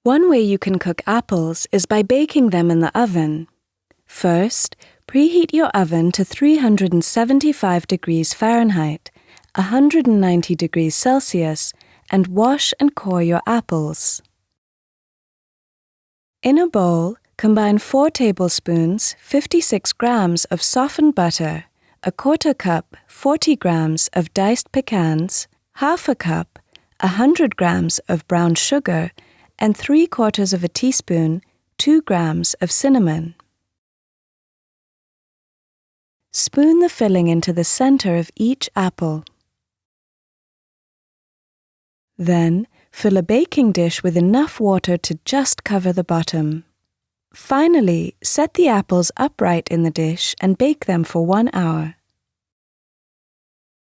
One way you can cook apples is by baking them in the oven. First, preheat your oven to 375 degrees Fahrenheit, 190 degrees Celsius, and wash and core your apples. In a bowl, combine 4 tablespoons, 56 grams of softened butter, a quarter cup, 40 grams of diced pecans, half a cup, 100 grams of brown sugar, and 3/4 of a teaspoon, 2 grams of cinnamon. Spoon the filling into the center of each apple. Then, fill a baking dish with enough water to just cover the bottom. Finally, set the apples upright in the dish and bake them for 1 hour.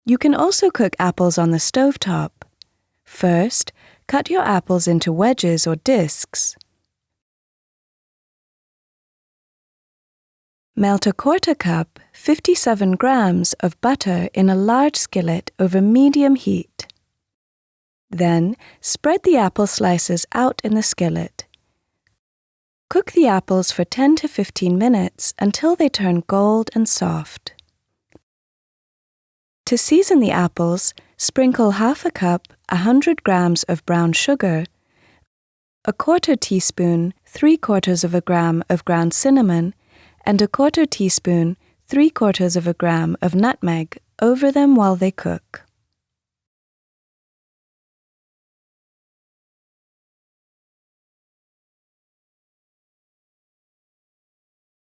You can also cook apples on the stovetop. First, cut your apples into wedges or discs. Melt a quarter cup, 57 grams of butter in a large skillet over medium heat. Then, spread the apple slices out in the skillet. Cook the apples for 10 to 15 minutes until they turn gold and soft. To season the apples, sprinkle half a cup, 100 grams of brown sugar, a quarter teaspoon, 3/4 of a gram of ground cinnamon, and a quarter teaspoon, 3/4 of a gram of nutmeg over them while they cook.